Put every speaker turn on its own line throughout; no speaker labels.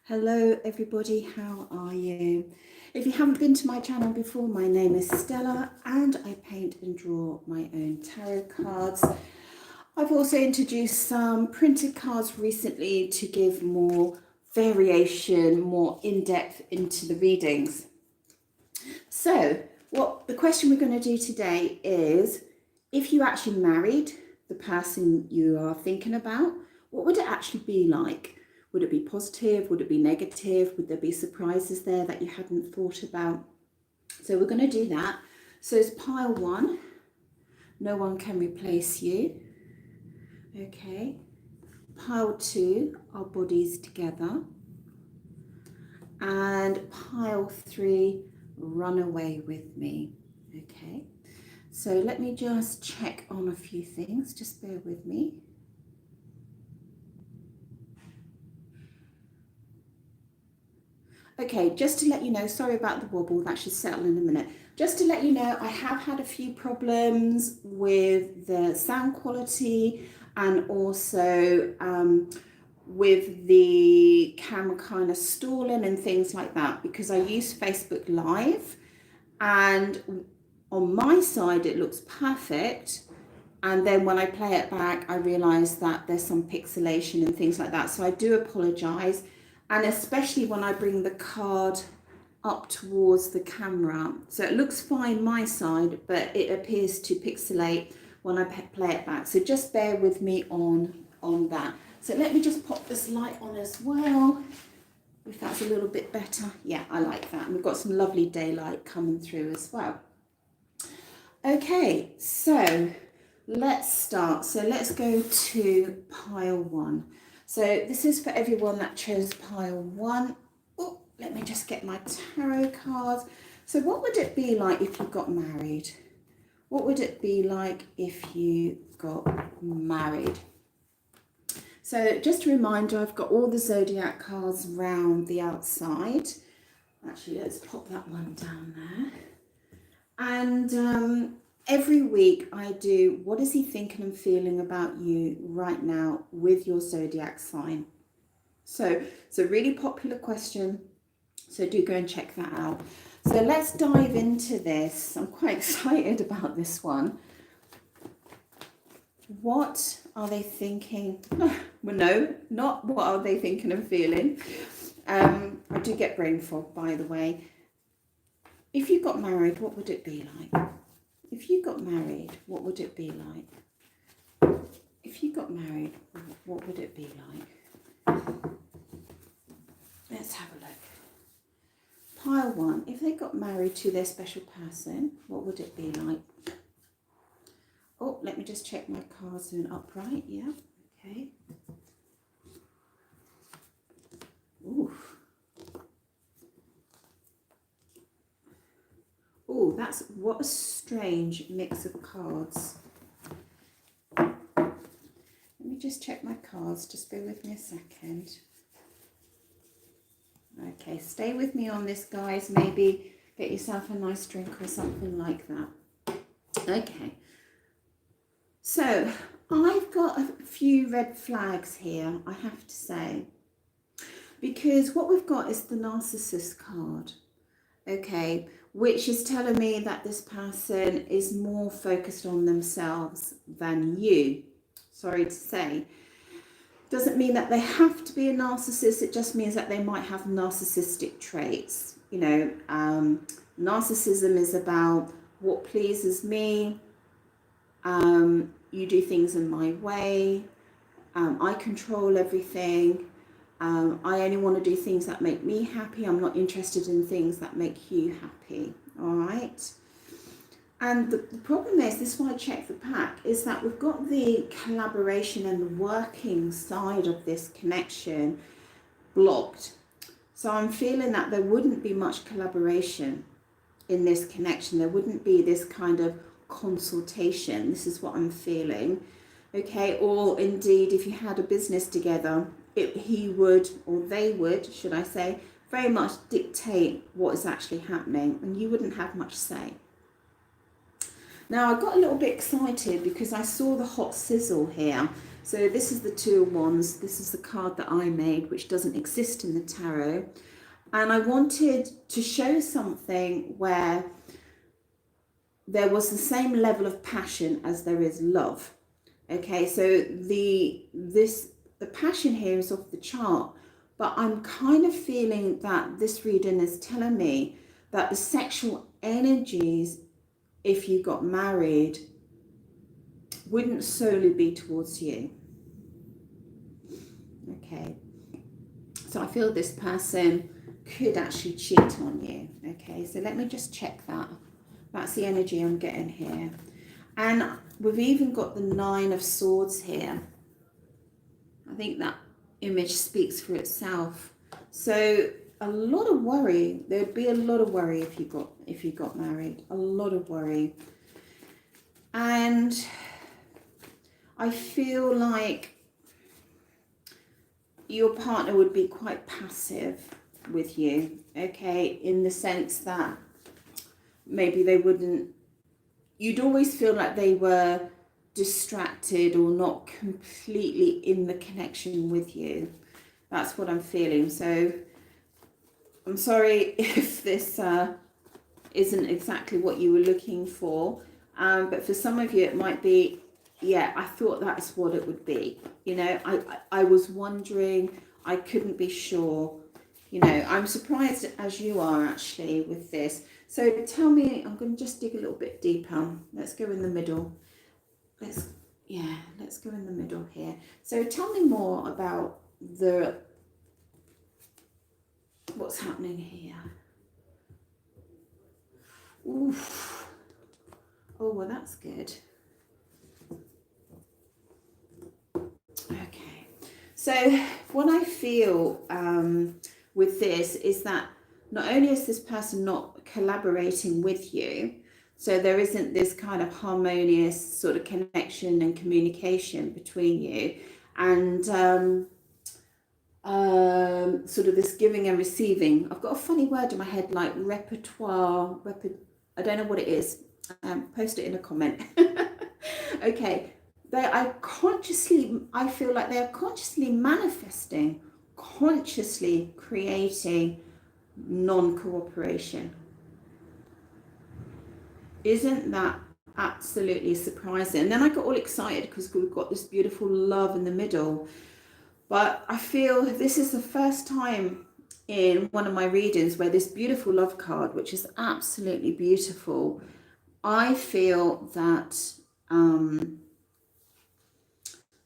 Hello everybody, how are you? If you haven't been to my channel before, my name is Stella and I paint and draw my own tarot cards. I've also introduced some printed cards recently to give more variation, more in-depth into the readings. So the question we're going to do today is, if you actually married the person you are thinking about, what would it actually be like? Would it be positive? Would it be negative? Would there be surprises there that you hadn't thought about? So we're going to do that. So it's pile one. No one can replace you. Okay. Pile two, our bodies together. And pile three, run away with me. Okay. So let me just check on a few things. Just bear with me. Okay, just to let you know, sorry about the wobble, that should settle in a minute. Just to let you know, I have had a few problems with the sound quality and also with the camera kind of stalling and things like that, because I use Facebook Live and on my side it looks perfect. And then when I play it back, I realize that there's some pixelation and things like that. So I do apologize. And especially when I bring the card up towards the camera. So it looks fine my side, but it appears to pixelate when I play it back. So just bear with me on that. So let me just pop this light on as well, if that's a little bit better. Yeah, I like that. And we've got some lovely daylight coming through as well. Okay, so let's start. So let's go to pile one. So this is for everyone that chose pile one. Oh, let me just get my tarot cards. So what would it be like if you got married? What would it be like if you got married? So just a reminder, I've got all the zodiac cards around the outside. Actually, let's pop that one down there. And every week I do, what is he thinking and feeling about you right now with your zodiac sign? So it's a really popular question, so do go and check that out. So let's dive into this. I'm quite excited about this one. What are they thinking? Well, no, not what are they thinking and feeling. I do get brain fog, by the way. If you got married, what would it be like? If you got married, what would it be like? If you got married, what would it be like? Let's have a look. Pile one, if they got married to their special person, what would it be like? Oh, let me just check my cards are in upright. Yeah, okay. Oof. Oh, what a strange mix of cards. Let me just check my cards, just bear with me a second. Okay, stay with me on this, guys. Maybe get yourself a nice drink or something like that. Okay. So, I've got a few red flags here, I have to say. Because what we've got is the narcissist card. Okay, which is telling me that this person is more focused on themselves than you. Sorry to say. Doesn't mean that they have to be a narcissist, it just means that they might have narcissistic traits. You know, narcissism is about what pleases me, you do things in my way, I control everything. I only want to do things that make me happy. I'm not interested in things that make you happy. All right. And the problem is, this is why I check the pack, is that we've got the collaboration and the working side of this connection blocked. So I'm feeling that there wouldn't be much collaboration in this connection. There wouldn't be this kind of consultation. This is what I'm feeling. Okay. Or indeed, if you had a business together, he would, or they would, should I say, very much dictate what is actually happening, and you wouldn't have much say. Now, I got a little bit excited because I saw the hot sizzle here. So this is the Two of Wands. This is the card that I made, which doesn't exist in the tarot. And I wanted to show something where there was the same level of passion as there is love. Okay, so the passion here is off the chart, but I'm kind of feeling that this reading is telling me that the sexual energies, if you got married, wouldn't solely be towards you. Okay, so I feel this person could actually cheat on you. Okay, so let me just check that. That's the energy I'm getting here. And we've even got the Nine of Swords here. I think that image speaks for itself. So a lot of worry. There'd be a lot of worry if you got married. A lot of worry. And I feel like your partner would be quite passive with you, okay, in the sense that maybe they wouldn't, you'd always feel like they were distracted or not completely in the connection with you. That's what I'm feeling. So I'm sorry if this isn't exactly what you were looking for, but for some of you it might be, yeah, I thought that's what it would be. You know, I was wondering, I couldn't be sure. You know, I'm surprised as you are actually with this. So tell me, I'm going to just dig a little bit deeper. Let's go in the middle. Let's go in the middle here. So tell me more about what's happening here. Oof. Oh, well, that's good. Okay. So what I feel with this is that not only is this person not collaborating with you, so there isn't this kind of harmonious sort of connection and communication between you, and sort of this giving and receiving. I've got a funny word in my head like repertoire. I don't know what it is. Post it in a comment. Okay. I feel like they're consciously manifesting, consciously creating non-cooperation. Isn't that absolutely surprising? And then I got all excited because we've got this beautiful love in the middle. But I feel this is the first time in one of my readings where this beautiful love card, which is absolutely beautiful, I feel that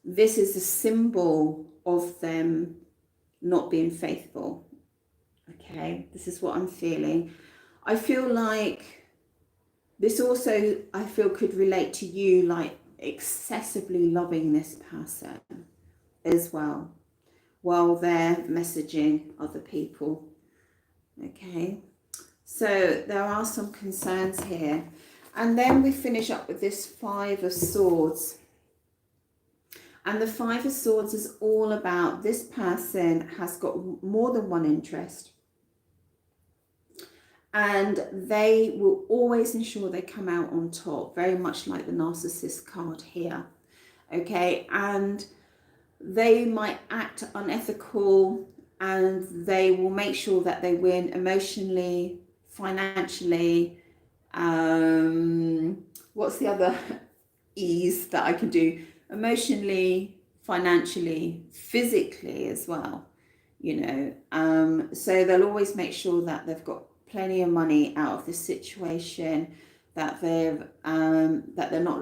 this is a symbol of them not being faithful. Okay, this is what I'm feeling. I feel like this also, I feel, could relate to you, like excessively loving this person as well, while they're messaging other people. Okay, so there are some concerns here. And then we finish up with this Five of Swords. And the Five of Swords is all about this person has got more than one interest. And they will always ensure they come out on top, very much like the Narcissist card here. Okay, and they might act unethical, and they will make sure that they win emotionally, financially. What's the other E's that I can do? Emotionally, financially, physically as well, you know. So they'll always make sure that they've got plenty of money out of this situation, that they're not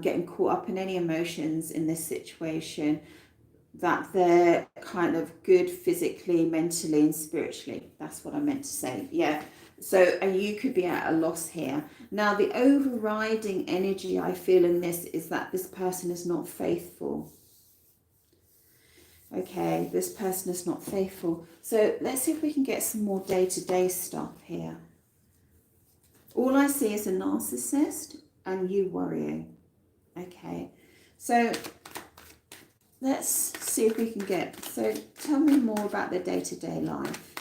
getting caught up in any emotions in this situation, that they're kind of good physically, mentally and spiritually. That's what I meant to say. Yeah. So, and you could be at a loss here. Now, the overriding energy I feel in this is that this person is not faithful. Okay, this person is not faithful. So let's see if we can get some more day-to-day stuff here. All I see is a narcissist and you worrying. Okay, so let's see if we can get, so tell me more about their day-to-day life.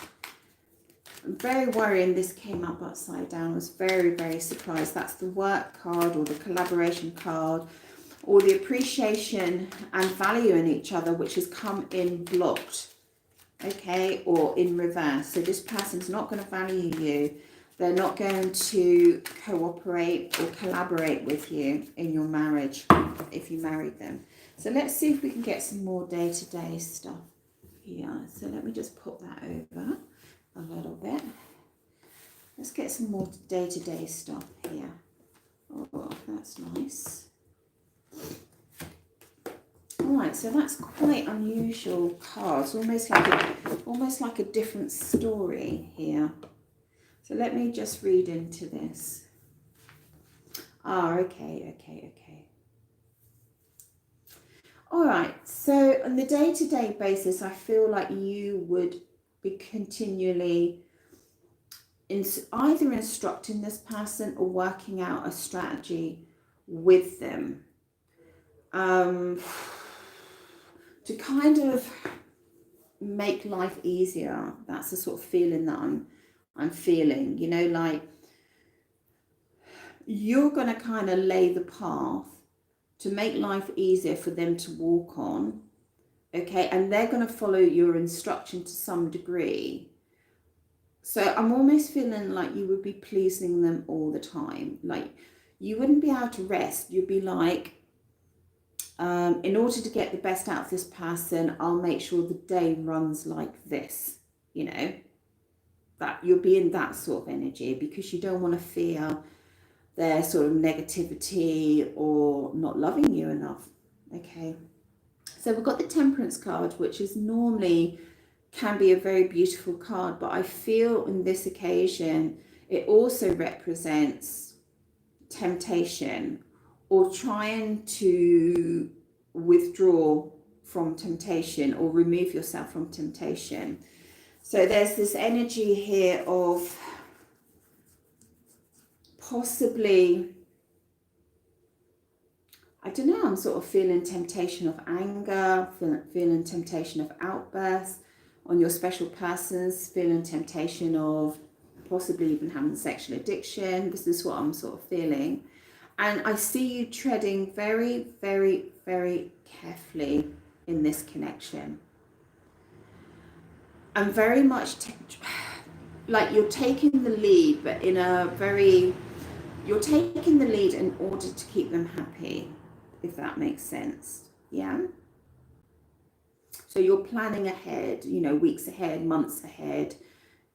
I'm very worrying this came up upside down. I was very, very surprised. That's the work card or the collaboration card. or the appreciation and value in each other, which has come in blocked, okay, or in reverse. So this person's not going to value you. They're not going to cooperate or collaborate with you in your marriage if you married them. So let's see if we can get some more day-to-day stuff here. So let me just put that over a little bit. Let's get some more day-to-day stuff here. Oh, that's nice. All right, so that's quite unusual cards, almost like a different story here. So let me just read into this. Okay. All right, so on the day-to-day basis, I feel like you would be continually either instructing this person or working out a strategy with them. To kind of make life easier. That's the sort of feeling that I'm feeling, you know, like you're going to kind of lay the path to make life easier for them to walk on, okay, and they're going to follow your instruction to some degree. So I'm almost feeling like you would be pleasing them all the time. Like you wouldn't be able to rest. You'd be like, in order to get the best out of this person, I'll make sure the day runs like this, you know, that you'll be in that sort of energy because you don't want to feel their sort of negativity or not loving you enough. Okay, so we've got the Temperance card, which is normally can be a very beautiful card, but I feel in this occasion it also represents temptation or trying to withdraw from temptation or remove yourself from temptation. So there's this energy here of possibly, I don't know, I'm sort of feeling temptation of anger, feeling temptation of outbursts on your special persons, feeling temptation of possibly even having sexual addiction. This is what I'm sort of feeling. And I see you treading very, very, very carefully in this connection. And very much like you're taking the lead, but in a very, you're taking the lead in order to keep them happy, if that makes sense. Yeah. So you're planning ahead, you know, weeks ahead, months ahead,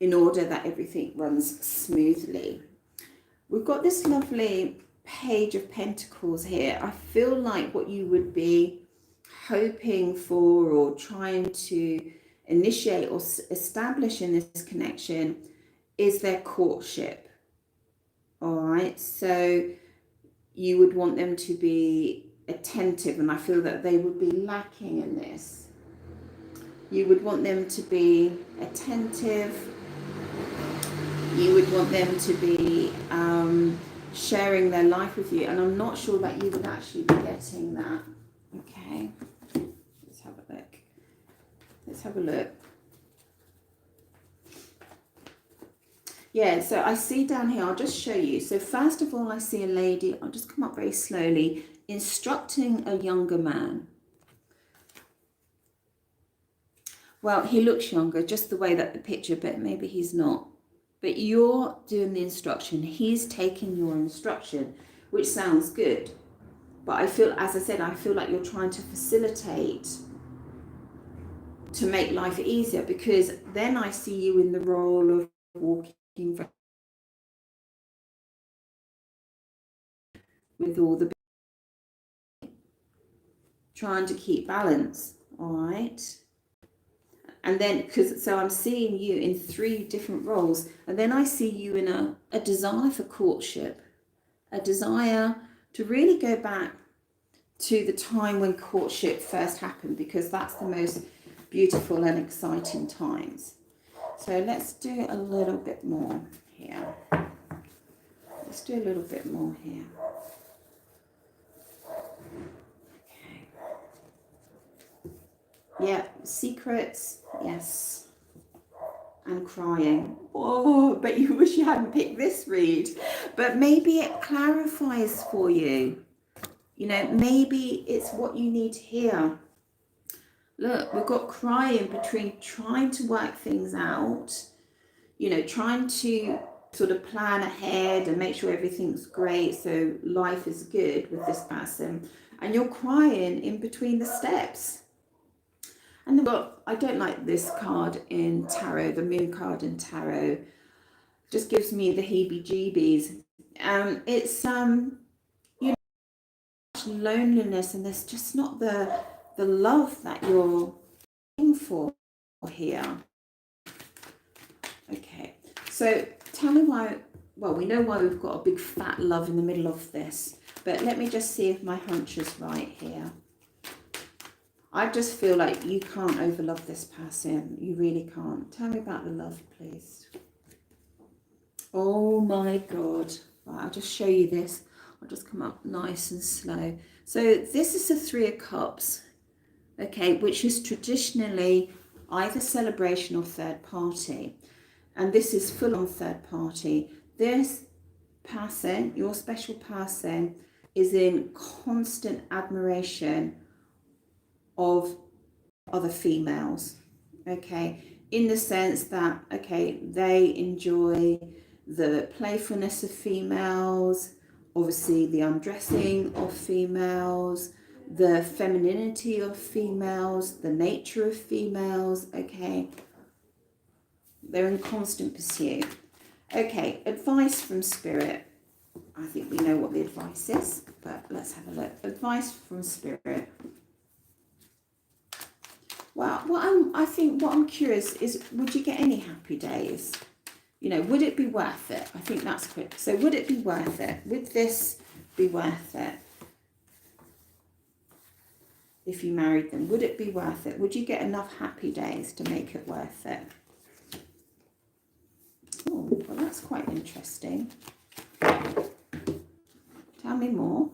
in order that everything runs smoothly. We've got this lovely Page of Pentacles here. I feel like what you would be hoping for or trying to initiate or establish in this connection is their courtship. All right, so you would want them to be attentive, and I feel that they would be lacking in this. You would want them to be attentive. You would want them to be sharing their life with you, and I'm not sure that you would actually be getting that. Okay, let's have a look. Let's have a look. Yeah, so I see down here, I'll just show you. So first of all, I see a lady, I'll just come up very slowly, instructing a younger man. Well, he looks younger, just the way that the picture, but maybe he's not. But you're doing the instruction. He's taking your instruction, which sounds good. But I feel, as I said, I feel like you're trying to facilitate to make life easier, because then I see you in the role of walking with all the trying to keep balance. All right. And then, so I'm seeing you in 3 different roles, and then I see you in a desire for courtship, a desire to really go back to the time when courtship first happened, because that's the most beautiful and exciting times. So let's do a little bit more here. Let's do a little bit more here. Yeah, secrets, yes, and crying. Oh, but you wish you hadn't picked this read. But maybe it clarifies for you. You know, maybe it's what you need to hear. Look, we've got crying between trying to work things out, you know, trying to sort of plan ahead and make sure everything's great so life is good with this person, and you're crying in between the steps. And then, well, I don't like this card in tarot, the moon card in tarot. Just gives me the heebie-jeebies. It's you know, loneliness, and there's just not the love that you're looking for here. Okay, so tell me why. Well, we know why we've got a big fat love in the middle of this, but let me just see if my hunch is right here. I just feel like you can't overlove this person. You really can't. Tell me about the love, please. Oh my God. Right, I'll just show you this. I'll just come up nice and slow. So this is the Three of Cups, okay, which is traditionally either celebration or third party. And this is full on third party. This person, your special person, is in constant admiration of other females, okay, in the sense that, okay, they enjoy the playfulness of females, obviously the undressing of females, the femininity of females, the nature of females, okay. They're in constant pursuit. Okay, advice from Spirit. I think we know what the advice is, but let's have a look. Advice from Spirit. Well, I think what I'm curious is, would you get any happy days? You know, would it be worth it? I think that's quick. So would it be worth it? Would this be worth it? If you married them, would it be worth it? Would you get enough happy days to make it worth it? Oh, well, that's quite interesting. Tell me more.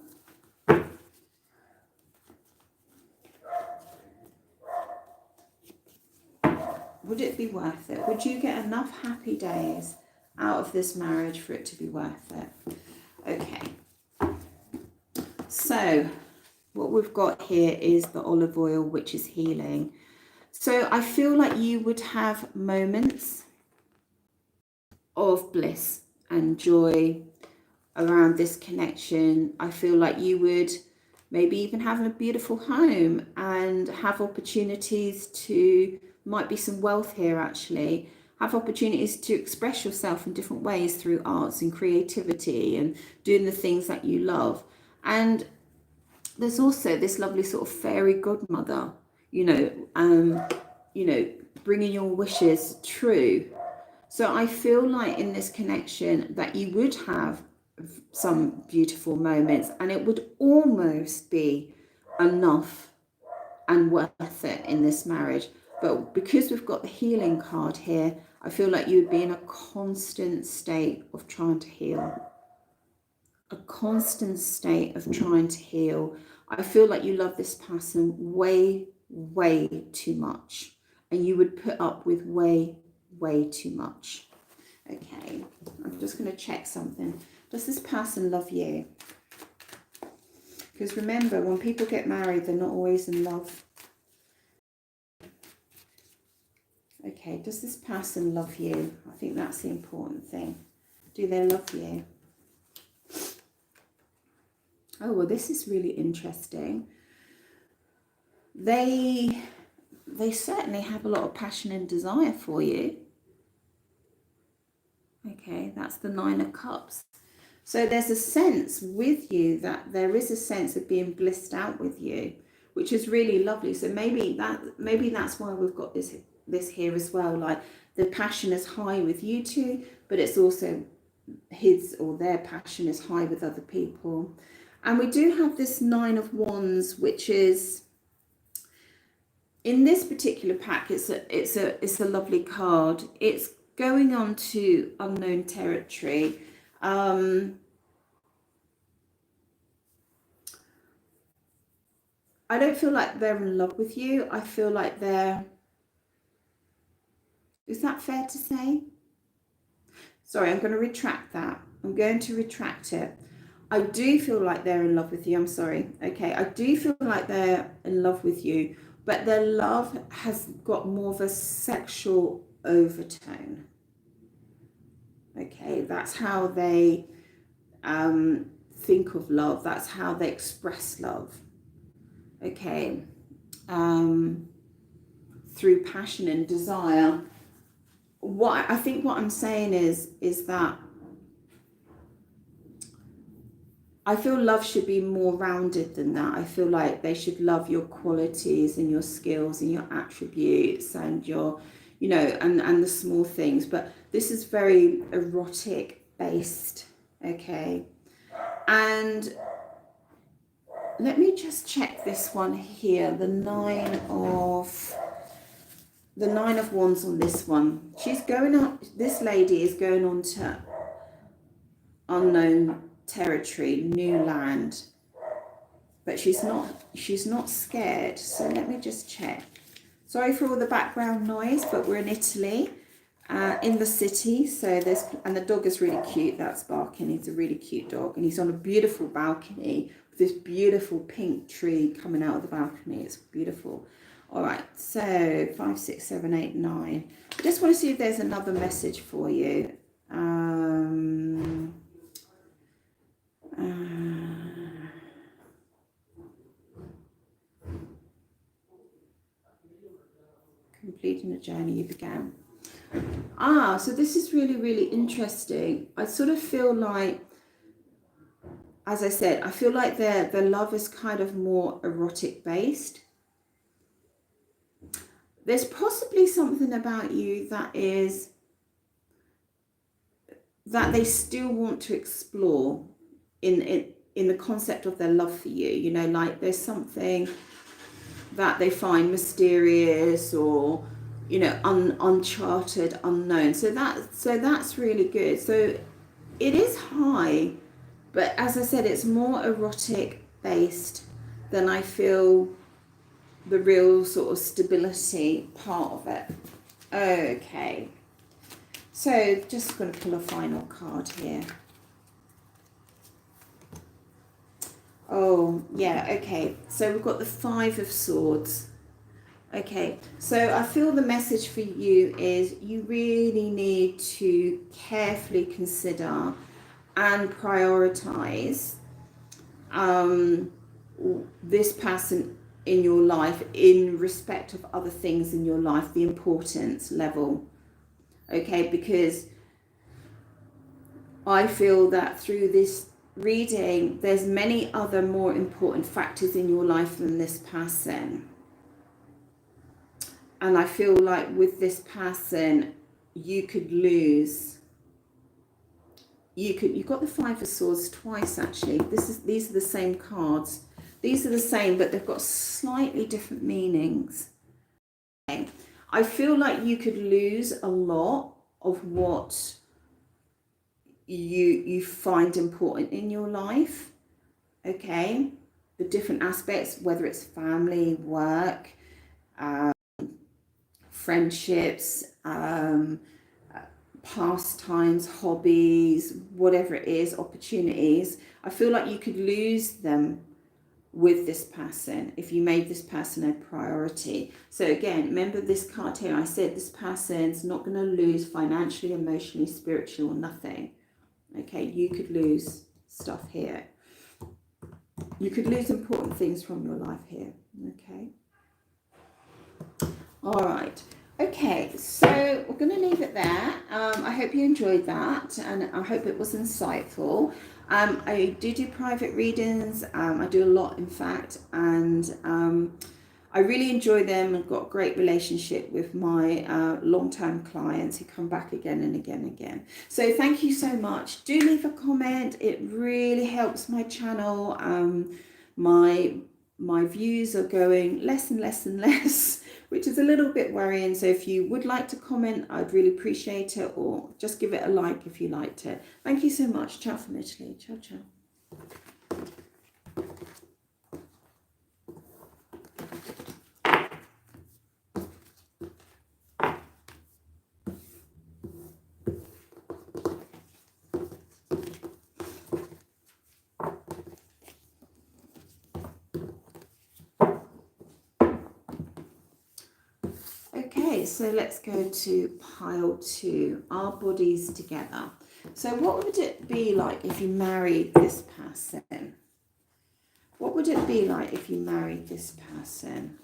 Would it be worth it? Would you get enough happy days out of this marriage for it to be worth it? Okay. So what we've got here is the olive oil, which is healing. So I feel like you would have moments of bliss and joy around this connection. I feel like you would maybe even have a beautiful home and have opportunities to, might be some wealth here actually, have opportunities to express yourself in different ways through arts and creativity and doing the things that you love. And there's also this lovely sort of fairy godmother, you know, bringing your wishes true. So I feel like in this connection that you would have some beautiful moments, and it would almost be enough and worth it in this marriage. But because we've got the healing card here, I feel like you would be in a constant state of trying to heal. A constant state of trying to heal. I feel like you love this person way, way too much. And you would put up with way, way too much. Okay, I'm just going to check something. Does this person love you? Because remember, when people get married, they're not always in love. Okay, does this person love you? I think that's the important thing. Do they love you? Oh, well, this is really interesting. They certainly have a lot of passion and desire for you. Okay, that's the Nine of Cups. So there's a sense with you that there is a sense of being blissed out with you, which is really lovely. So maybe that's why we've got this here as well. Like the passion is high with you two, but it's also his or their passion is high with other people. And we do have this Nine of Wands, which is, in this particular pack, it's a lovely card. It's going on to unknown territory. I don't feel like they're in love with you. I feel like they're... Is that fair to say? Sorry, I'm going to retract that. I'm going to retract it. I do feel like they're in love with you. I'm sorry. Okay. I do feel like they're in love with you, but their love has got more of a sexual overtone. Okay. That's how they think of love. That's how they express love. Okay. Through passion and desire. What I'm saying is that I feel love should be more rounded than that. I feel like they should love your qualities and your skills and your attributes and your, you know, and the small things. But this is very erotic based, okay? And let me just check this one here, the Nine of Wands on this one. She's going on, this lady is going on to unknown territory, new land, but she's not scared. So let me just check. Sorry for all the background noise, but we're in Italy, in the city. So and the dog is really cute. That's barking. He's a really cute dog, and he's on a beautiful balcony with this beautiful pink tree coming out of the balcony. It's beautiful. All right, so 5, 6, 7, 8, 9. I just want to see if there's another message for you. Completing the journey you began. So this is really, really interesting. I sort of feel like, as I said, I feel like their love is kind of more erotic based. There's possibly something about you that they still want to explore in the concept of their love for you. You know, like there's something that they find mysterious or, you know, uncharted, unknown. So that's really good. So it is high, but as I said, it's more erotic based than I feel the real sort of stability part of it. Okay, so just going to pull a final card here. Oh yeah, okay, so we've got the 5 of Swords. Okay, so I feel the message for you is you really need to carefully consider and prioritize this person in your life in respect of other things in your life, the importance level. Okay, because I feel that through this reading, there's many other more important factors in your life than this person. And I feel like with this person, you could lose. You've got the 5 of Swords twice actually. These are the same cards. These are the same, but they've got slightly different meanings. Okay. I feel like you could lose a lot of what you find important in your life. Okay, the different aspects, whether it's family, work, friendships, pastimes, hobbies, whatever it is, opportunities. I feel like you could lose them with this person if you made this person a priority. So again, remember this card here, I said this person's not going to lose financially, emotionally, spiritually, or nothing. Okay, you could lose stuff here. You could lose important things from your life here. Okay. All right. Okay, so we're going to leave it there. I hope you enjoyed that, and I hope it was insightful. I do private readings. I do a lot, in fact, and I really enjoy them. I've got a great relationship with my long-term clients who come back again and again and again. So thank you so much. Do leave a comment. It really helps my channel. My views are going less and less and less, which is a little bit worrying. So if you would like to comment, I'd really appreciate it, or just give it a like if you liked it. Thank you so much. Ciao from Italy. Ciao, ciao. Okay, so let's go to pile 2, our bodies together. So what would it be like if you married this person? What would it be like if you married this person?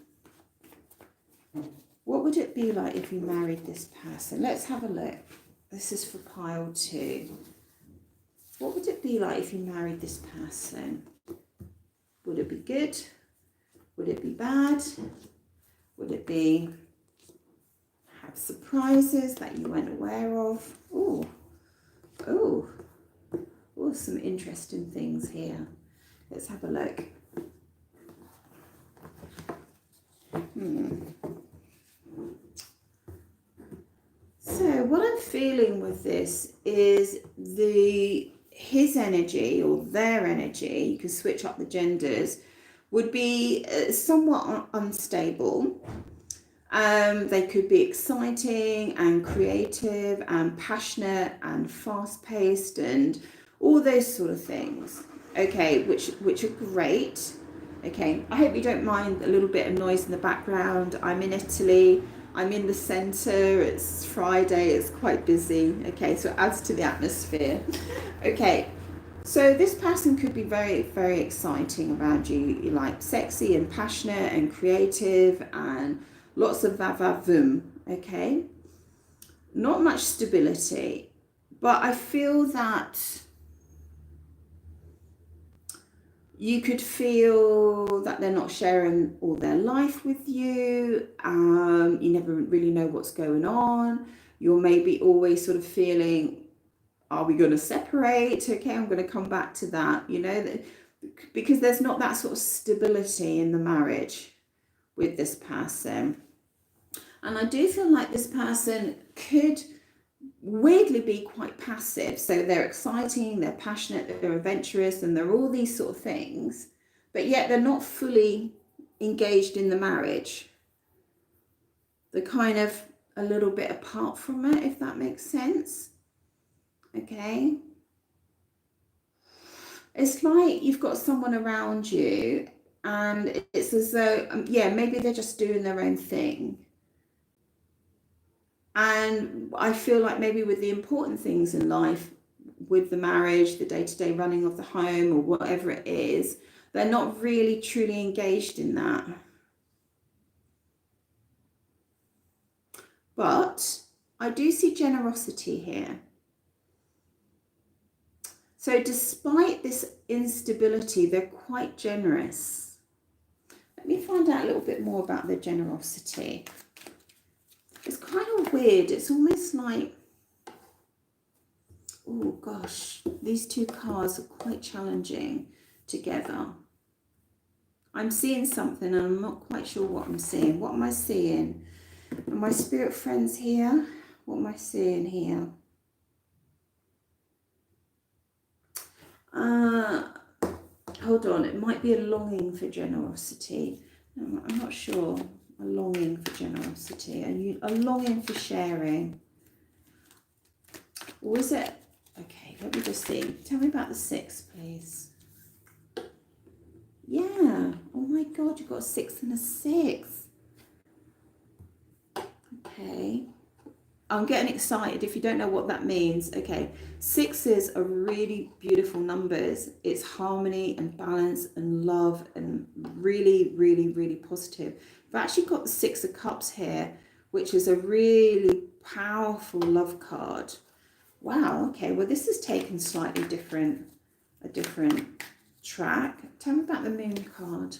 What would it be like if you married this person? Let's have a look. This is for pile 2. What would it be like if you married this person? Would it be good? Would it be bad? Would it be have surprises that you weren't aware of? Oh, some interesting things here. Let's have a look. So what I'm feeling with this is his energy or their energy, you can switch up the genders, would be somewhat unstable. They could be exciting and creative and passionate and fast-paced and all those sort of things. Okay, which are great. Okay, I hope you don't mind a little bit of noise in the background. I'm in Italy. I'm in the centre. It's Friday. It's quite busy. Okay, so it adds to the atmosphere. Okay, so this person could be very, very exciting around you. You're like sexy and passionate and creative and lots of va-va-voom. Okay, not much stability, but I feel that you could feel that they're not sharing all their life with you. You never really know what's going on. You're maybe always sort of feeling, are we going to separate? Okay, I'm going to come back to that, you know, because there's not that sort of stability in the marriage with this person. And I do feel like this person could weirdly be quite passive. So they're exciting, they're passionate, they're adventurous, and they're all these sort of things, but yet they're not fully engaged in the marriage. They're kind of a little bit apart from it, if that makes sense. Okay, it's like you've got someone around you and it's as though maybe they're just doing their own thing. And I feel like maybe with the important things in life, with the marriage, the day-to-day running of the home or whatever it is, they're not really truly engaged in that. But I do see generosity here. So despite this instability, they're quite generous. Let me find out a little bit more about their generosity. It's kind of weird. It's almost like, oh gosh, these two cards are quite challenging together. I'm seeing something and I'm not quite sure what I'm seeing. What am I seeing? Are my spirit friends here? What am I seeing here? Hold on, it might be a longing for generosity. I'm not sure. A longing for generosity and a longing for sharing. Or is it? Okay, let me just see. Tell me about the 6, please. Yeah. Oh my God, you've got a 6 and a 6. Okay. I'm getting excited if you don't know what that means. Okay, 6s are really beautiful numbers. It's harmony and balance and love and really, really, really positive. I've actually got the 6 of Cups here, which is a really powerful love card. Wow, okay, well this is taken slightly a different track. Tell me about the Moon card.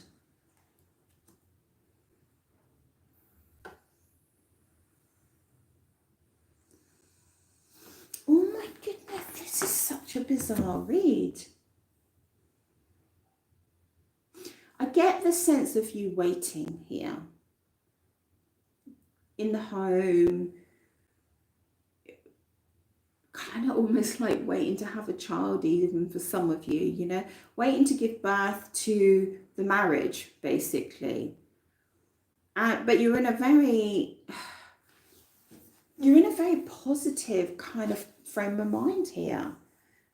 Oh my goodness, this is such a bizarre read. I get the sense of you waiting here. In the home, kind of almost like waiting to have a child, even for some of you, you know, waiting to give birth to the marriage, basically. But you're in a very positive kind of frame of mind here.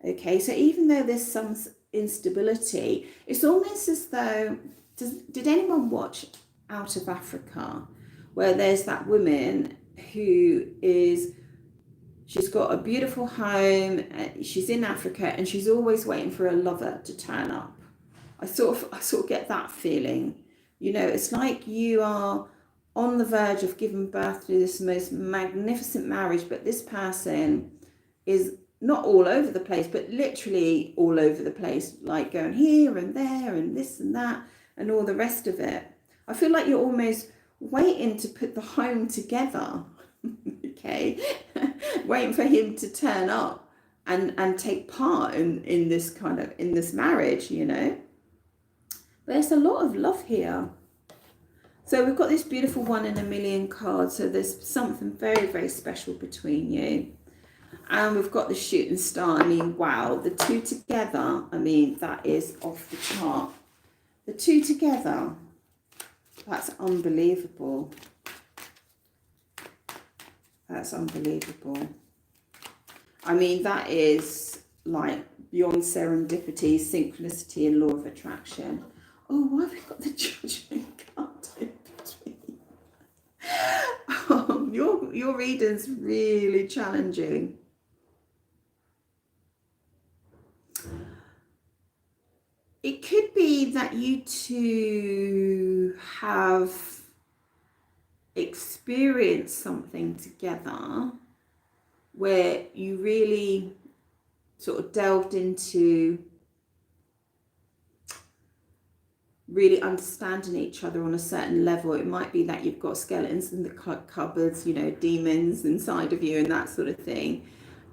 Okay, so even though there's some instability, it's almost as though, did anyone watch Out of Africa, where there's that woman who is, she's got a beautiful home, she's in Africa, and she's always waiting for a lover to turn up. I sort of get that feeling. You know, it's like you are on the verge of giving birth to this most magnificent marriage, but this person is not all over the place, but literally all over the place, like going here and there and this and that and all the rest of it. I feel like you're almost waiting to put the home together, okay? Waiting for him to turn up and take part in this kind of, in this marriage, you know? There's a lot of love here. So we've got this beautiful 1 in a million card. So there's something very, very special between you. And we've got the shooting star. I mean, wow, the two together, I mean, that is off the chart. The two together, that's unbelievable. That's unbelievable. I mean, that is like beyond serendipity, synchronicity, and law of attraction. Oh, why have we got the judgment card in between? Your reading's really challenging. It could be that you two have experienced something together where you really sort of delved into really understanding each other on a certain level. It might be that you've got skeletons in the cupboards, you know, demons inside of you and that sort of thing.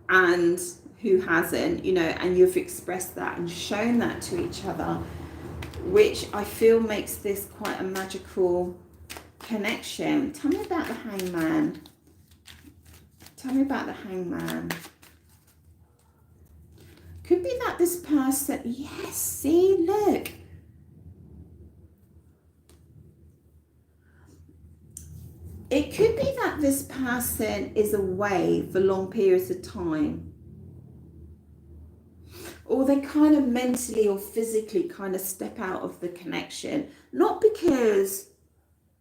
And who hasn't, you know, and you've expressed that and shown that to each other, which I feel makes this quite a magical connection. Tell me about the hangman. Tell me about the hangman. Could be that this person, yes, see, look. It could be that this person is away for long periods of time. Or they kind of mentally or physically kind of step out of the connection. Not because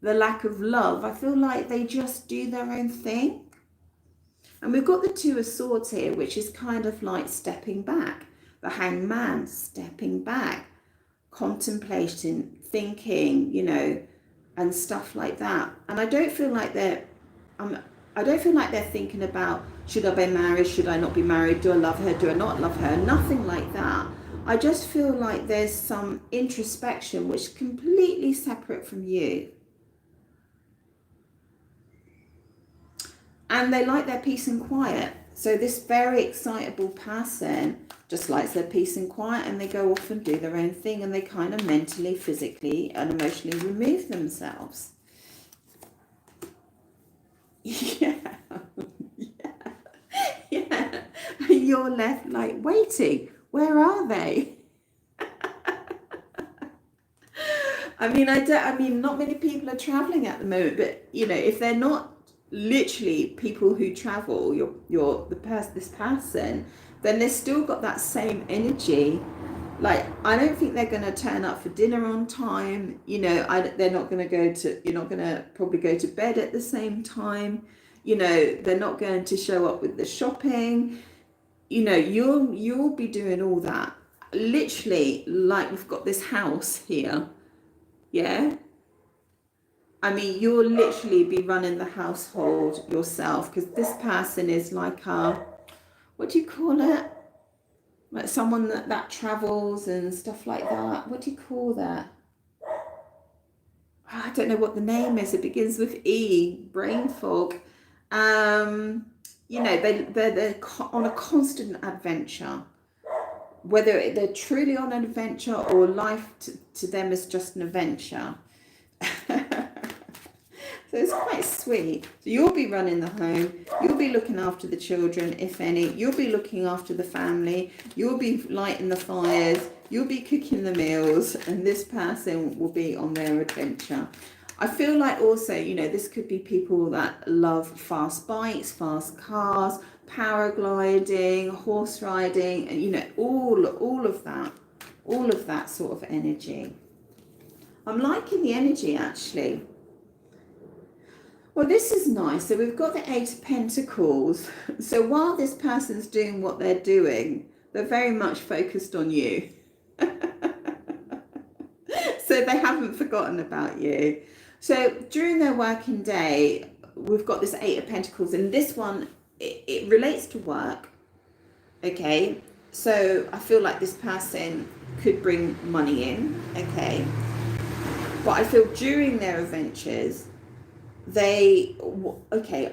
the lack of love. I feel like they just do their own thing. And we've got the Two of Swords here, which is kind of like stepping back. The Hangman, stepping back, contemplating, thinking, you know, and stuff like that. And I don't feel like they're thinking about, should I be married, should I not be married, do I love her, do I not love her, nothing like that. I just feel like there's some introspection which is completely separate from you. And they like their peace and quiet. So this very excitable person just likes their peace and quiet, and they go off and do their own thing, and they kind of mentally, physically and emotionally remove themselves. Yeah, yeah. You're left like waiting. Where are they? I mean, not many people are traveling at the moment, but you know, if they're not literally people who travel, this person, then they've still got that same energy. Like, I don't think they're going to turn up for dinner on time. You know, they're not going to you're not going to probably go to bed at the same time. You know, they're not going to show up with the shopping. You know, you'll be doing all that. Literally, like we've got this house here. Yeah. I mean, you'll literally be running the household yourself, because this person is like a, what do you call it? Like someone that travels and stuff like that. What do you call that? I don't know what the name is. It begins with E, brain fog. You know, they're on a constant adventure. Whether they're truly on an adventure or life to them is just an adventure. So it's quite sweet. So you'll be running the home. You'll be looking after the children, if any. You'll be looking after the family. You'll be lighting the fires. You'll be cooking the meals. And this person will be on their adventure. I feel like also, you know, this could be people that love fast bikes, fast cars, paragliding, horse riding, and, you know, all of that sort of energy. I'm liking the energy, actually. Well, this is nice. So we've got the Eight of Pentacles. So while this person's doing what they're doing, they're very much focused on you. So they haven't forgotten about you. So during their working day, we've got this Eight of Pentacles, and this one, it relates to work. Okay, so I feel like this person could bring money in. Okay, but I feel during their adventures, I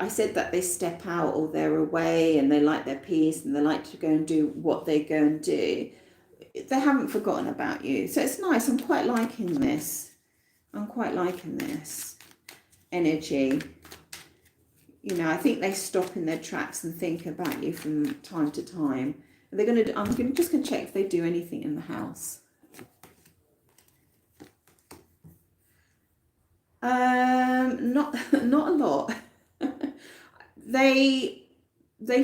said that they step out or they're away and they like their peace and they like to go and do what they go and do. They haven't forgotten about you. So it's nice. I'm quite liking this. I'm quite liking this energy. You know, I think they stop in their tracks and think about you from time to time. They're going to, just going to check if they do anything in the house. Not a lot. They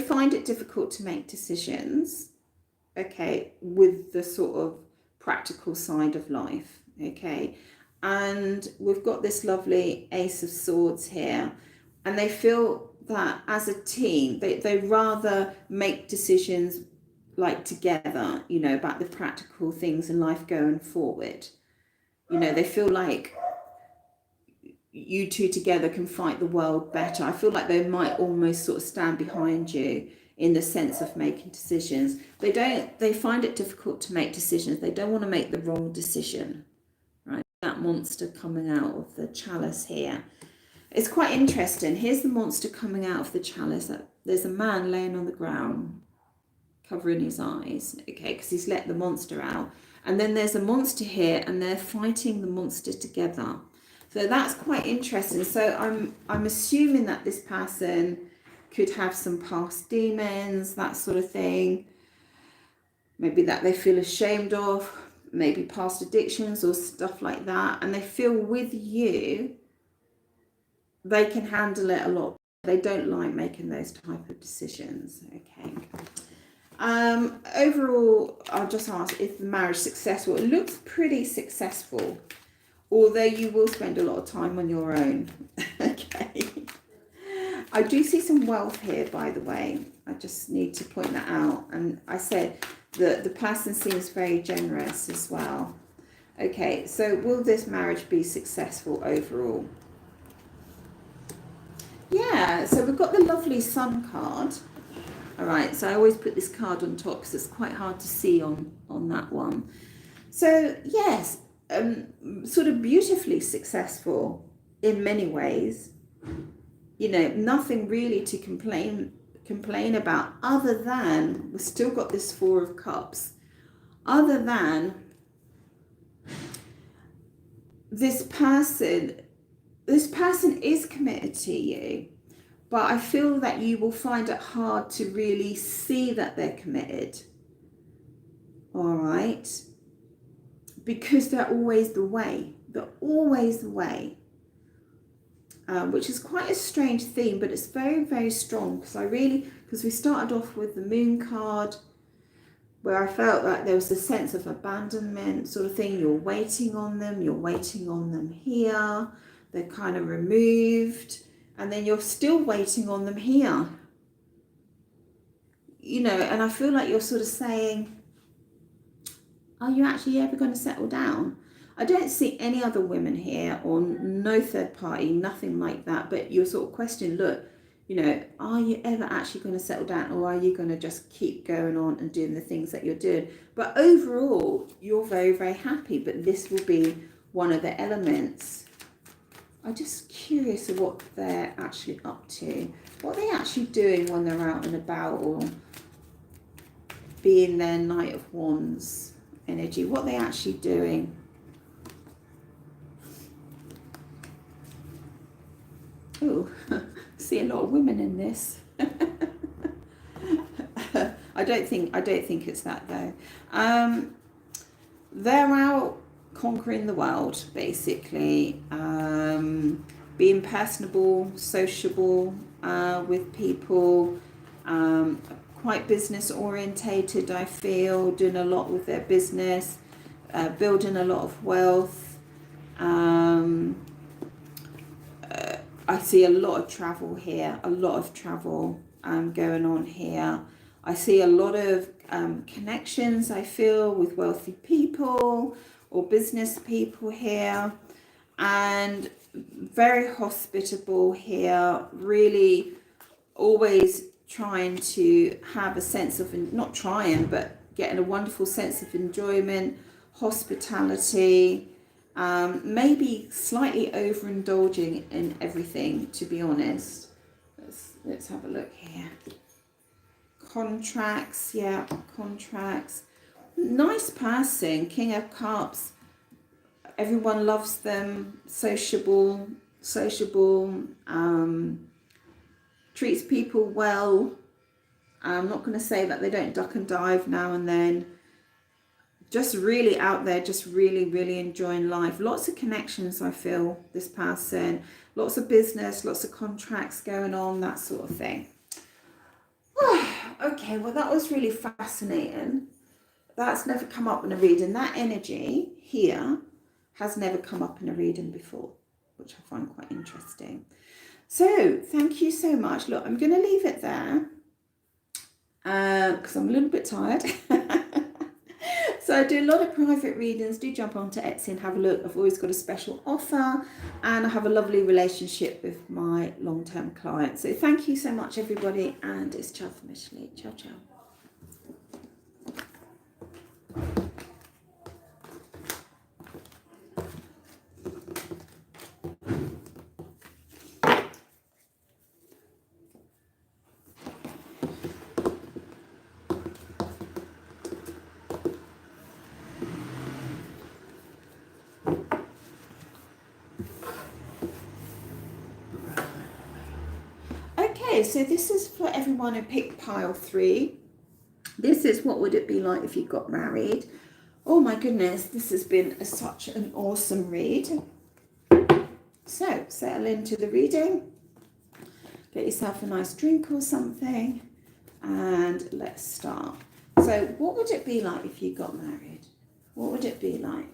find it difficult to make decisions, okay, with the sort of practical side of life, okay. And we've got this lovely Ace of Swords here, and they feel that as a team, they rather make decisions like together, you know, about the practical things in life going forward. You know, they feel like you two together can fight the world better. I feel like they might almost sort of stand behind you in the sense of making decisions. They find it difficult to make decisions. They don't want to make the wrong decision, right? That monster coming out of the chalice here. It's quite interesting. Here's the monster coming out of the chalice. There's a man laying on the ground, covering his eyes, okay, because he's let the monster out. And then there's a monster here, and they're fighting the monster together. So that's quite interesting. So I'm assuming that this person could have some past demons, that sort of thing. Maybe that they feel ashamed of, maybe past addictions or stuff like that. And they feel with you, they can handle it a lot. They don't like making those type of decisions, okay. Overall, I'll just ask, is the marriage successful? It looks pretty successful, although you will spend a lot of time on your own. Okay. I do see some wealth here, by the way. I just need to point that out. And I said that the person seems very generous as well. Okay, so will this marriage be successful overall? Yeah, so we've got the lovely Sun card. All right, so I always put this card on top because it's quite hard to see on that one. So yes, sort of beautifully successful in many ways. You know, nothing really to complain about, other than we've still got this Four of Cups. Other than this person is committed to you, but I feel that you will find it hard to really see that they're committed. All right. Because they're always the way. They're always the way. Which is quite a strange theme, but it's very, very strong. Because we started off with the Moon card, where I felt like there was a sense of abandonment sort of thing. You're waiting on them here. They're kind of removed. And then you're still waiting on them here. You know, and I feel like you're sort of saying, are you actually ever going to settle down? I don't see any other women here, or no third party, nothing like that. But you're sort of questioning, look, you know, are you ever actually going to settle down, or are you going to just keep going on and doing the things that you're doing? But overall, you're very, very happy. But this will be one of the elements. I'm just curious of what they're actually up to. What are they actually doing when they're out and about, or being their Knight of Wands energy? What are they actually doing? Oh, see a lot of women in this. I don't think it's that though. They're out conquering the world, basically, being personable, sociable with people, quite business orientated, I feel, doing a lot with their business, building a lot of wealth. I see a lot of travel here, a lot of travel going on here. I see a lot of connections, I feel, with wealthy people or business people here, and very hospitable here, really always trying to have a sense of, not trying, but getting a wonderful sense of enjoyment, hospitality, maybe slightly overindulging in everything, to be honest. Let's have a look here. Contracts, yeah, contracts. Nice person, King of Cups. Everyone loves them. Sociable, treats people well. I'm not going to say that they don't duck and dive now and then. Just really out there, just really enjoying life. Lots of connections, I feel, this person. Lots of business, lots of contracts going on, that sort of thing. Okay, well, that was really fascinating. That's never come up in a reading. That energy here has never come up in a reading before, which I find quite interesting. So thank you so much. Look, I'm going to leave it there because I'm a little bit tired. So I do a lot of private readings. Do jump onto Etsy and have a look. I've always got a special offer, and I have a lovely relationship with my long-term clients. So thank you so much, everybody, and it's ciao from Italy. Ciao, ciao. Okay, so this is for everyone who picked pile 3. This is what would it be like if you got married. Oh my goodness, this has been such an awesome read. So settle into the reading, get yourself a nice drink or something, and let's start. So what would it be like if you got married? What would it be like?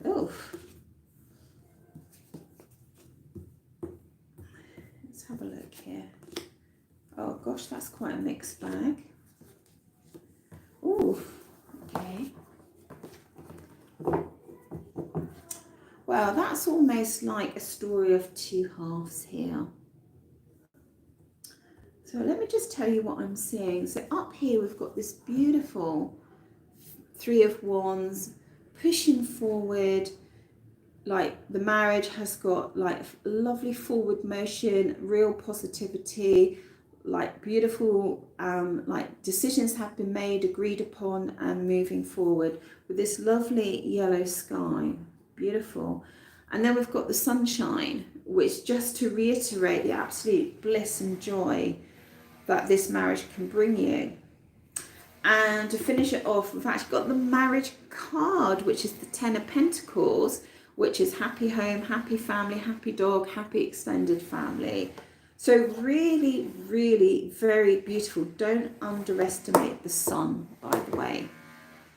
Oh, let's have a look here. Oh gosh, that's quite a mixed bag. Oh, okay. Well, that's almost like a story of 2 halves here. So let me just tell you what I'm seeing. So up here we've got this beautiful 3 of Wands pushing forward. Like the marriage has got like lovely forward motion, real positivity, like beautiful like decisions have been made, agreed upon, and moving forward with this lovely yellow sky. Beautiful. And then we've got the sunshine, which just to reiterate the absolute bliss and joy that this marriage can bring you. And to finish it off, we've actually got the marriage card, which is the 10 of Pentacles, which is happy home, happy family, happy dog, happy extended family. So really, really very beautiful. Don't underestimate the sun, by the way.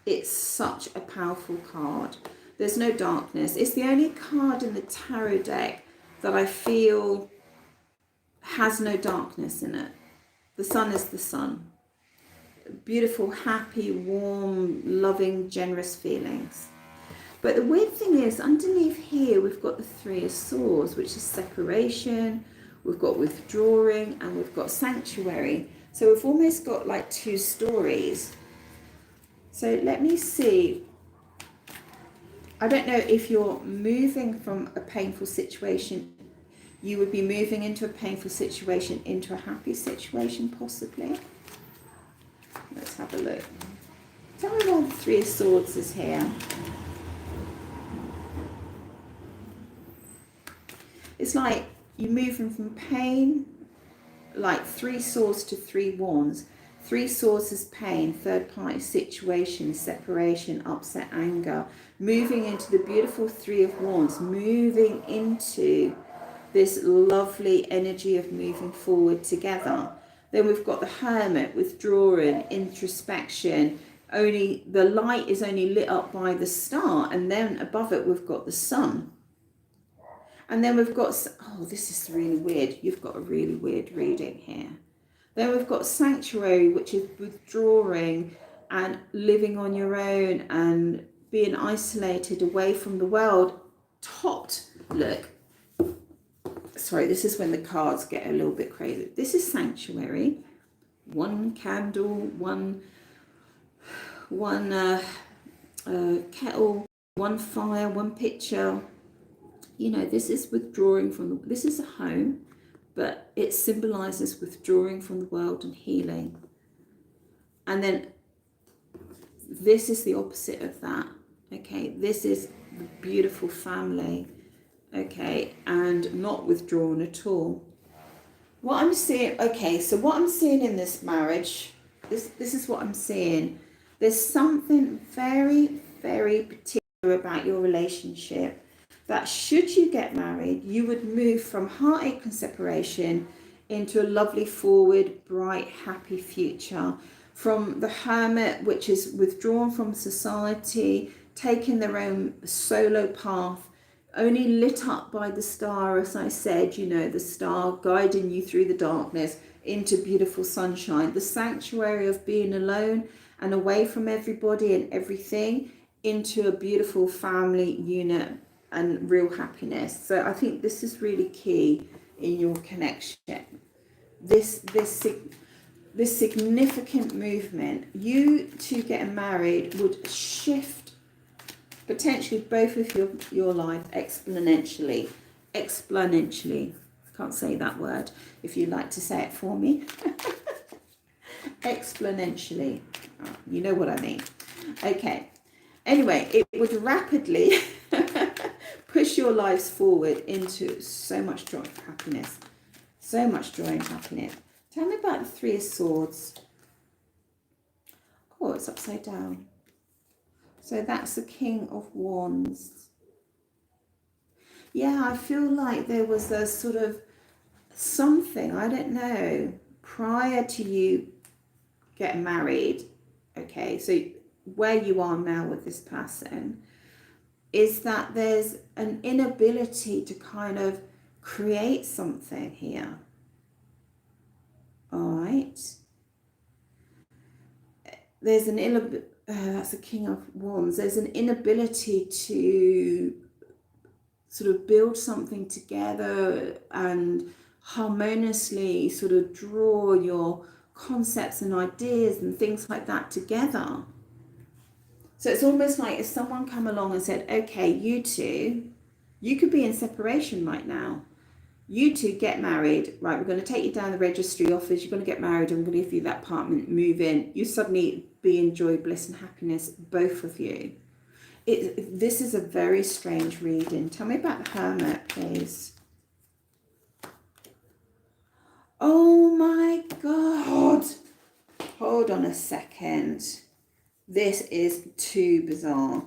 It's such a powerful card. There's no darkness. It's the only card in the tarot deck that I feel has no darkness in it. The sun is the sun. Beautiful, happy, warm, loving, generous feelings. But the weird thing is, underneath here, we've got the 3 of Swords, which is separation. We've got withdrawing, and we've got sanctuary. So we've almost got like 2 stories. So let me see. I don't know if you're moving from a painful situation. You would be moving into a painful situation into a happy situation, possibly. Let's have a look. Tell me why the 3 of Swords is here. It's like you're moving from pain, like 3 swords to 3 wands. 3 swords is pain, third party situation, separation, upset, anger. Moving into the beautiful 3 of wands, moving into this lovely energy of moving forward together. Then we've got the Hermit, withdrawing, introspection. Only the light is only lit up by the star, and then above it we've got the sun. And then we've got, oh, this is really weird. You've got a really weird reading here. Then we've got sanctuary, which is withdrawing and living on your own and being isolated away from the world. Topped, look. Sorry, this is when the cards get a little bit crazy. This is sanctuary. One candle, one kettle, one fire, one picture. You know, this is withdrawing from the, this is a home, but it symbolizes withdrawing from the world and healing. And then this is the opposite of that. Okay, this is the beautiful family. Okay, and not withdrawn at all. What I'm seeing, okay, so what I'm seeing in this marriage, this is what I'm seeing. There's something very, very particular about your relationship that should you get married, you would move from heartache and separation into a lovely, forward, bright, happy future. From the hermit, which is withdrawn from society, taking their own solo path, only lit up by the star, as I said, you know, the star guiding you through the darkness into beautiful sunshine. The sanctuary of being alone and away from everybody and everything into a beautiful family unit and real happiness. So I think this is really key in your connection. This significant movement, you two getting married would shift potentially both of your life exponentially. Can't say that word. If you'd like to say it for me. Exponentially. Oh, you know what I mean. Okay. Anyway, it would rapidly push your lives forward into so much joy and happiness. So much joy and happiness. Tell me about the Three of Swords. Oh, it's upside down. So that's the King of Wands. Yeah, I feel like there was a sort of something, I don't know, prior to you getting married. Okay, so where you are now with this person is that there's an inability to kind of create something here. All right. There's an that's the King of Wands. There's an inability to sort of build something together and harmoniously sort of draw your concepts and ideas and things like that together. So it's almost like if someone come along and said, okay, you two, you could be in separation right now. You two get married, right, we're going to take you down the registry office, you're going to get married, I'm going to give you that apartment, move in. You suddenly be in joy, bliss and happiness, both of you. This is a very strange reading. Tell me about the Hermit, please. Oh my God. Hold on a second. This is too bizarre.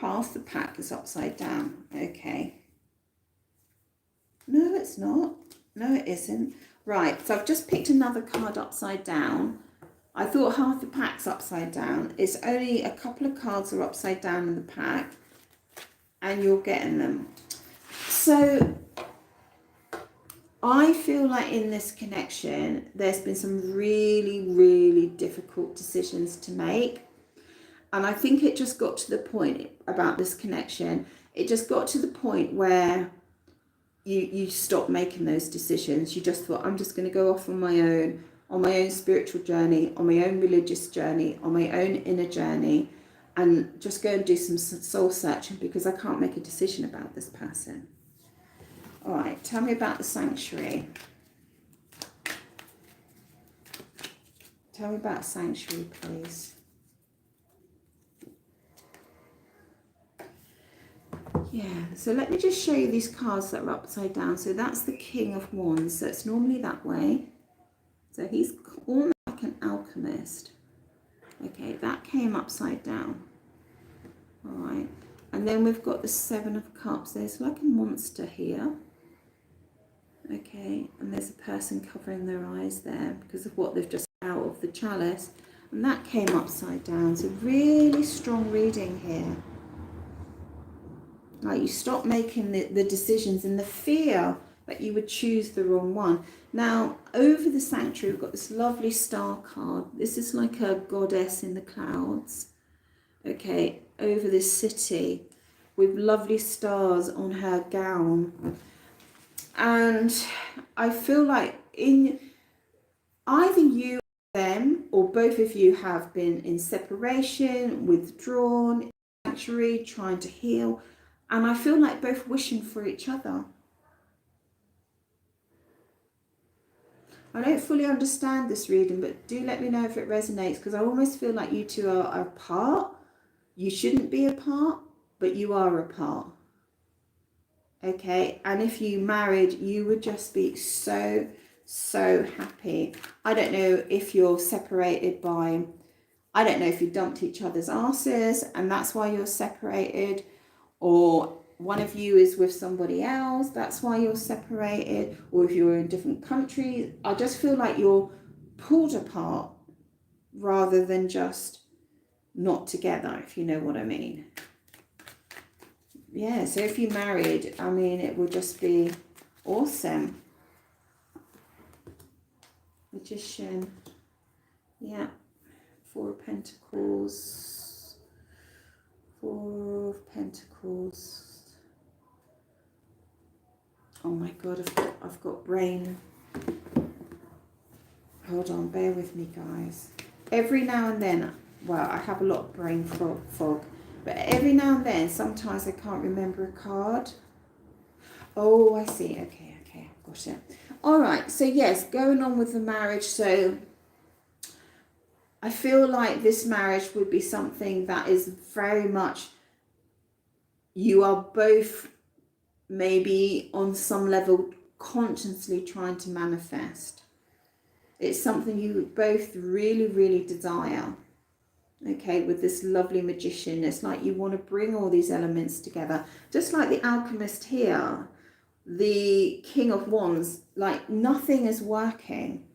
Half the pack is upside down. Okay. No, it's not. No, it isn't. Right, so I've just picked another card upside down. I thought half the pack's upside down. It's only a couple of cards are upside down in the pack. And you're getting them. So I feel like in this connection, there's been some really, really difficult decisions to make. And I think it just got to the point about this connection. It just got to the point where you stopped making those decisions. You just thought, I'm just going to go off on my own spiritual journey, on my own religious journey, on my own inner journey, and just go and do some soul searching because I can't make a decision about this person. All right, tell me about the sanctuary. Tell me about sanctuary, please. Yeah, so let me just show you these cards that are upside down. So that's the King of Wands. So it's normally that way. So he's almost like an alchemist. Okay, that came upside down. All right. And then we've got the Seven of Cups. There's like a monster here. Okay, and there's a person covering their eyes there because of what they've just out of the chalice. And that came upside down. So really strong reading here. Like you stop making the decisions in the fear that you would choose the wrong one. Now, over the sanctuary, we've got this lovely star card. This is like a goddess in the clouds. Okay, over this city with lovely stars on her gown. And I feel like in either you, them, or both of you have been in separation, withdrawn, sanctuary, trying to heal. And I feel like both wishing for each other. I don't fully understand this reading, but do let me know if it resonates, because I almost feel like you two are apart. You shouldn't be apart, but you are apart. Okay, and if you married, you would just be so happy. I don't know if you're separated by, I don't know if you dumped each other's asses and that's why you're separated, or one of you is with somebody else, that's why you're separated, or if you're in different countries. I just feel like you're pulled apart rather than just not together, if you know what I mean. Yeah, so if you married, I mean, it would just be awesome. Magician. Yeah. Four of Pentacles. Four of Pentacles. Oh my God, I've got brain. Hold on, bear with me, guys. Every now and then, well, I have a lot of brain fog. But every now and then, sometimes I can't remember a card. Oh, I see. Okay, I've got it. All right, so yes, going on with the marriage. So I feel like this marriage would be something that is very much, you are both maybe on some level consciously trying to manifest. It's something you both really desire. Okay, with this lovely magician, it's like you want to bring all these elements together, just like the alchemist here, the King of Wands. Like nothing is working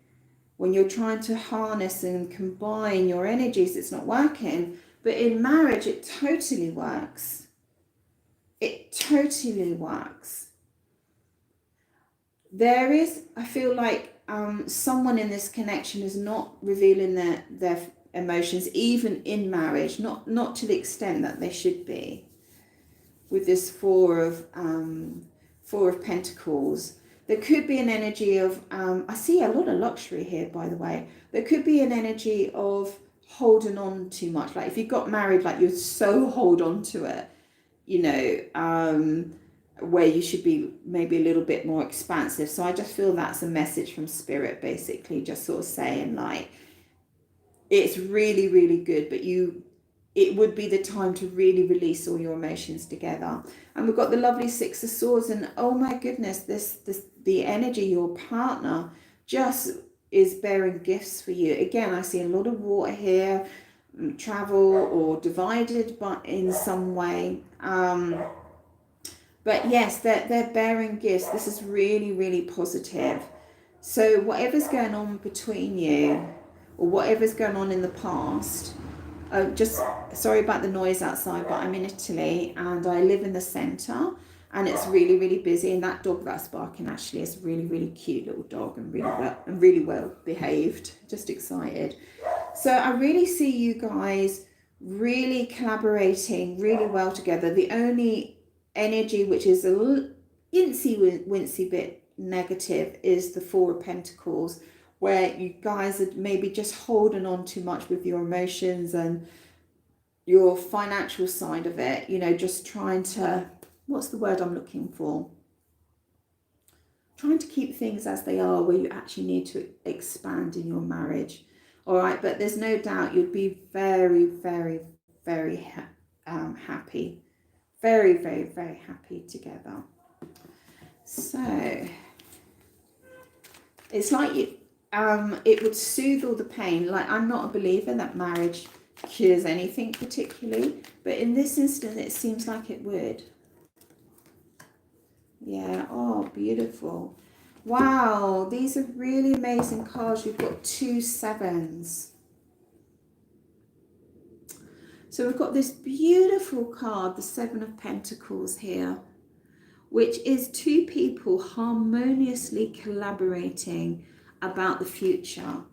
when you're trying to harness and combine your energies. It's not working, but in marriage it totally works. It totally works. There is, I feel like someone in this connection is not revealing their emotions, even in marriage, not to the extent that they should be. With this Four of Pentacles, there could be an energy of I see a lot of luxury here, by the way. There could be an energy of holding on too much. Like if you got married, like you're so hold on to it, you know, where you should be maybe a little bit more expansive. So I just feel that's a message from Spirit, basically, just sort of saying like, it's really good, but it would be the time to really release all your emotions together. And we've got the lovely Six of Swords, and oh my goodness, the energy, your partner just is bearing gifts for you. Again, I see a lot of water here, travel or divided but in some way. But yes, they're bearing gifts. This is really positive. So whatever's going on between you, or whatever's going on in the past, just sorry about the noise outside, but I'm in Italy and I live in the centre and it's really busy, and that dog that's barking actually is really cute little dog and really well behaved, just excited. So I really see you guys really collaborating really well together. The only energy which is a little wincy bit negative is the Four of Pentacles, where you guys are maybe just holding on too much with your emotions and your financial side of it, you know, just trying to, what's the word I'm looking for? Trying to keep things as they are, where you actually need to expand in your marriage. All right, but there's no doubt you'd be very happy. Very happy together. So it's like you, it would soothe all the pain. Like, I'm not a believer that marriage cures anything particularly, but in this instance it seems like it would. Yeah, oh, beautiful. Wow, these are really amazing cards. You've got 2 sevens. So we've got this beautiful card, the Seven of Pentacles here, which is two people harmoniously collaborating about the future.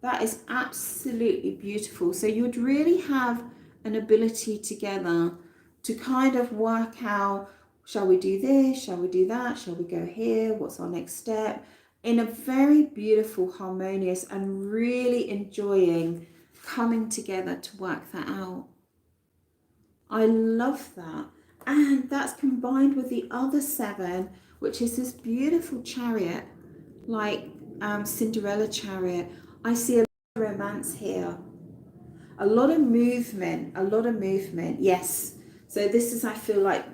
That is absolutely beautiful. So you'd really have an ability together to kind of work out, shall we do this? Shall we do that? Shall we go here? What's our next step? In a very beautiful, harmonious, and really enjoying coming together to work that out. I love that. And that's combined with the other seven, which is this beautiful chariot, like Cinderella chariot. I see a lot of romance here. A lot of movement, yes. So this is, I feel like,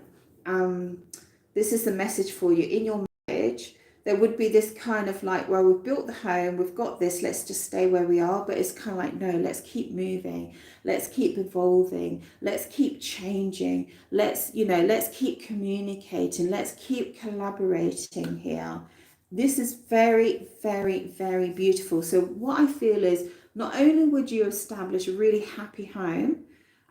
this is the message for you. In your marriage, there would be this kind of like, well, we've built the home, we've got this, let's just stay where we are. But it's kind of like, no, let's keep moving. Let's keep evolving. Let's keep changing. Let's keep communicating. Let's keep collaborating here. This is very, very, very beautiful. So what I feel is, not only would you establish a really happy home,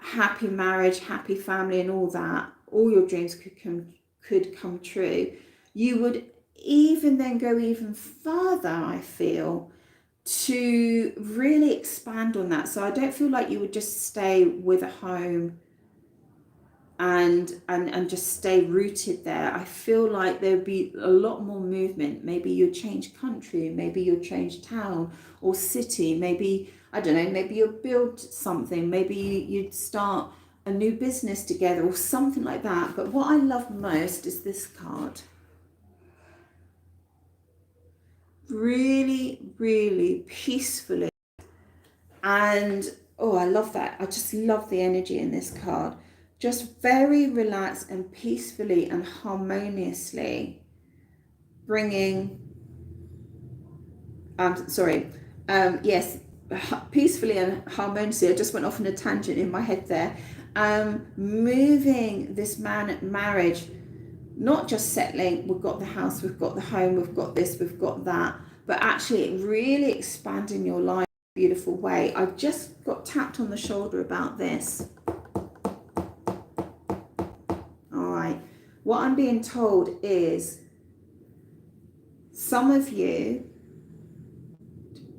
a happy marriage, happy family, and all that, all your dreams could come true, you would even then go even further, I feel, to really expand on that. So I don't feel like you would just stay with a home and just stay rooted there. I feel like there would be a lot more movement. Maybe you'd change country, maybe you'd change town or city, maybe, I don't know, maybe you'd build something, maybe you'd start a new business together or something like that. But what I love most is this card. Really, really peacefully. And oh, I love that. I just love the energy in this card. Just very relaxed and peacefully and harmoniously bringing, peacefully and harmoniously, I just went off on a tangent in my head there, moving this marriage, not just settling, we've got the house, we've got the home, we've got this, we've got that, but actually really expanding your life in a beautiful way. I've just got tapped on the shoulder about this. What I'm being told is some of you,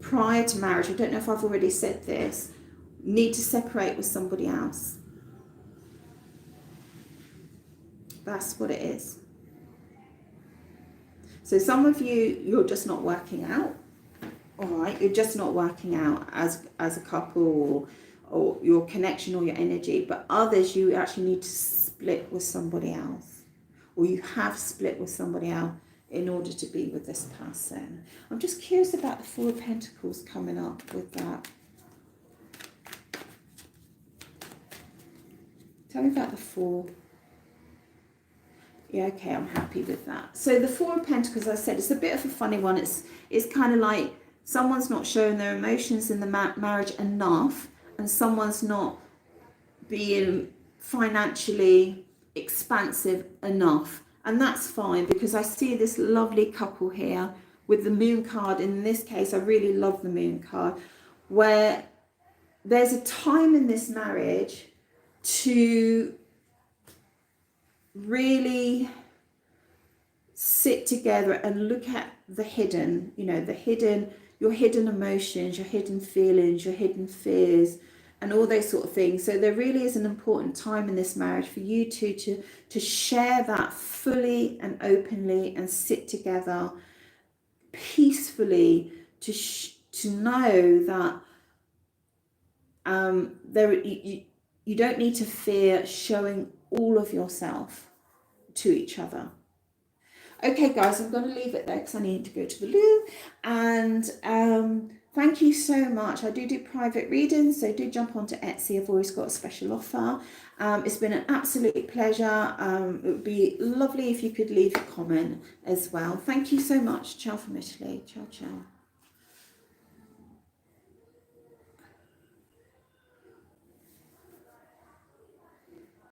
prior to marriage, I don't know if I've already said this, need to separate with somebody else. That's what it is. So some of you, you're just not working out. All right, you're just not working out as a couple or your connection or your energy. But others, you actually need to split with somebody else. Or you have split with somebody else in order to be with this person. I'm just curious about the Four of Pentacles coming up with that. Tell me about the Four. Yeah, okay, I'm happy with that. So the Four of Pentacles, as I said, it's a bit of a funny one. It's kind of like someone's not showing their emotions in the marriage enough, and someone's not being financially expansive enough. And that's fine, because I see this lovely couple here with the Moon card. In this case, I really love the Moon card, where there's a time in this marriage to really sit together and look at the hidden, your hidden emotions, your hidden feelings, your hidden fears, and all those sort of things. So there really is an important time in this marriage for you two to share that fully and openly and sit together peacefully to know that you don't need to fear showing all of yourself to each other. Okay, guys, I'm going to leave it there because I need to go to the loo. And thank you so much. I do private readings, so do jump onto Etsy. I've always got a special offer. It's been an absolute pleasure. It would be lovely if you could leave a comment as well. Thank you so much. Ciao from Italy. Ciao, ciao.